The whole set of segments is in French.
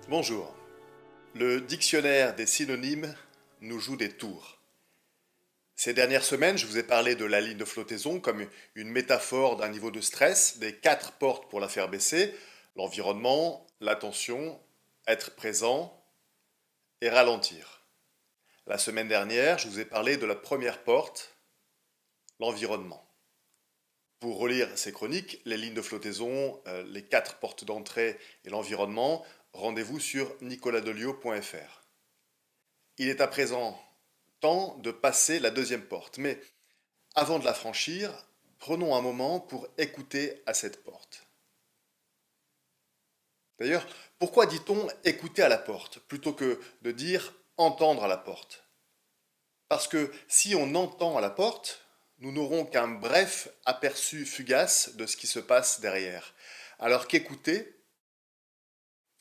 Bonjour. Le dictionnaire des synonymes nous joue des tours. Ces dernières semaines, je vous ai parlé de la ligne de flottaison comme une métaphore d'un niveau de stress, des 4 portes pour la faire baisser: l'environnement, l'attention, être présent et ralentir. La semaine dernière, je vous ai parlé de la première porte, l'environnement. Pour relire ces chroniques, les lignes de flottaison, les 4 portes d'entrée et l'environnement, rendez-vous sur nicoladelio.fr. Il est à présent temps de passer la deuxième porte, mais avant de la franchir, prenons un moment pour écouter à cette porte. D'ailleurs, pourquoi dit-on écouter à la porte plutôt que de dire entendre à la porte? Parce que si on entend à la porte, nous n'aurons qu'un bref aperçu fugace de ce qui se passe derrière. Alors qu'écouter,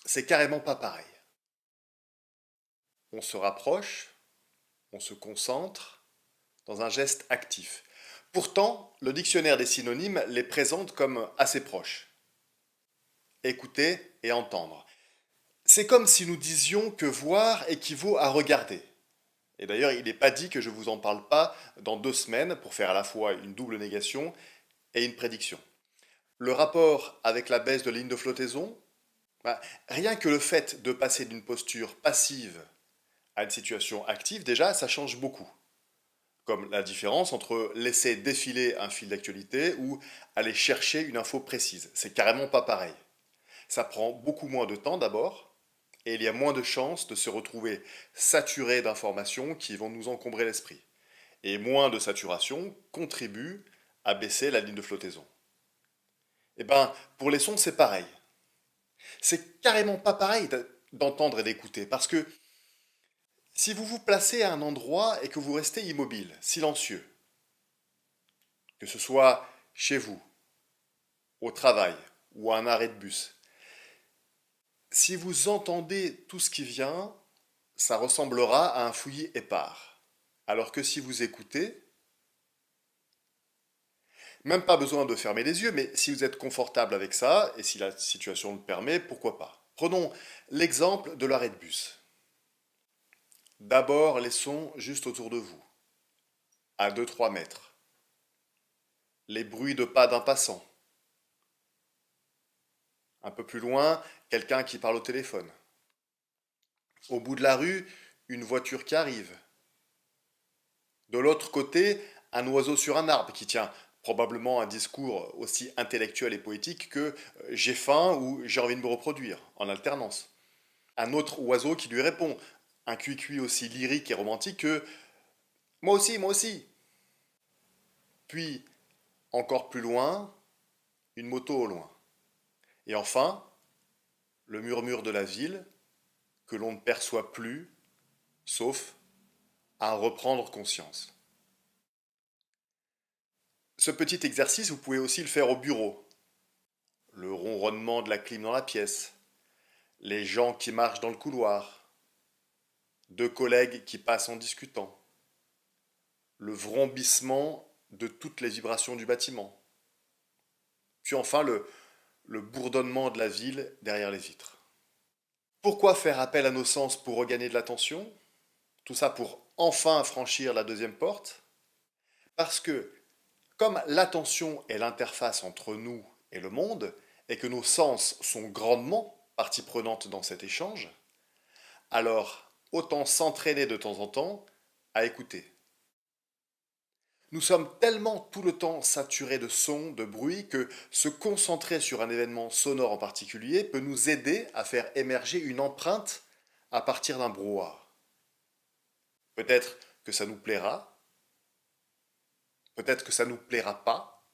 c'est carrément pas pareil. On se rapproche, on se concentre dans un geste actif. Pourtant, le dictionnaire des synonymes les présente comme assez proches. Écouter et entendre. C'est comme si nous disions que voir équivaut à regarder. Et d'ailleurs, il n'est pas dit que je ne vous en parle pas dans 2 semaines pour faire à la fois une double négation et une prédiction. Le rapport avec la baisse de ligne de flottaison, rien que le fait de passer d'une posture passive à une situation active, déjà, ça change beaucoup. Comme la différence entre laisser défiler un fil d'actualité ou aller chercher une info précise. C'est carrément pas pareil. Ça prend beaucoup moins de temps d'abord, et il y a moins de chances de se retrouver saturé d'informations qui vont nous encombrer l'esprit. Et moins de saturation contribue à baisser la ligne de flottaison. Et bien, pour les sons, c'est pareil. C'est carrément pas pareil d'entendre et d'écouter, parce que si vous vous placez à un endroit et que vous restez immobile, silencieux, que ce soit chez vous, au travail ou à un arrêt de bus, si vous entendez tout ce qui vient, ça ressemblera à un fouillis épars. Alors que si vous écoutez, même pas besoin de fermer les yeux, mais si vous êtes confortable avec ça, et si la situation le permet, pourquoi pas. Prenons l'exemple de l'arrêt de bus. D'abord les sons juste autour de vous, à 2-3 mètres. Les bruits de pas d'un passant. Un peu plus loin, quelqu'un qui parle au téléphone. Au bout de la rue, une voiture qui arrive. De l'autre côté, un oiseau sur un arbre qui tient probablement un discours aussi intellectuel et poétique que j'ai faim ou j'ai envie de me reproduire, en alternance. Un autre oiseau qui lui répond, un cuicui aussi lyrique et romantique que moi aussi, moi aussi. Puis, encore plus loin, une moto au loin. Et enfin, le murmure de la ville que l'on ne perçoit plus, sauf à en reprendre conscience. Ce petit exercice, vous pouvez aussi le faire au bureau. Le ronronnement de la clim dans la pièce, les gens qui marchent dans le couloir, 2 collègues qui passent en discutant, le vrombissement de toutes les vibrations du bâtiment, puis enfin le bourdonnement de la ville derrière les vitres. Pourquoi faire appel à nos sens pour regagner de l'attention? Tout ça pour enfin franchir la deuxième porte? Parce que, comme l'attention est l'interface entre nous et le monde, et que nos sens sont grandement partie prenante dans cet échange, alors autant s'entraîner de temps en temps à écouter. Nous sommes tellement tout le temps saturés de sons, de bruit, que se concentrer sur un événement sonore en particulier peut nous aider à faire émerger une empreinte à partir d'un brouhaha. Peut-être que ça nous plaira, peut-être que ça ne nous plaira pas,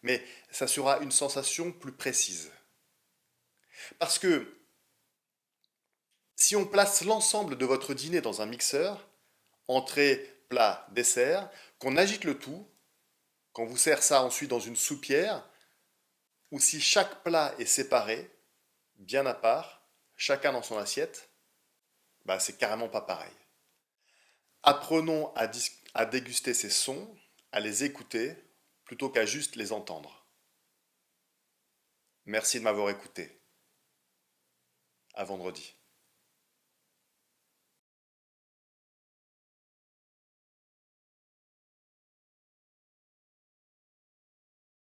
mais ça sera une sensation plus précise. Parce que si on place l'ensemble de votre dîner dans un mixeur, entrée, plat, dessert, qu'on agite le tout, qu'on vous sert ça ensuite dans une soupière, ou si chaque plat est séparé, bien à part, chacun dans son assiette, c'est carrément pas pareil. Apprenons à déguster ces sons, à les écouter, plutôt qu'à juste les entendre. Merci de m'avoir écouté. À vendredi.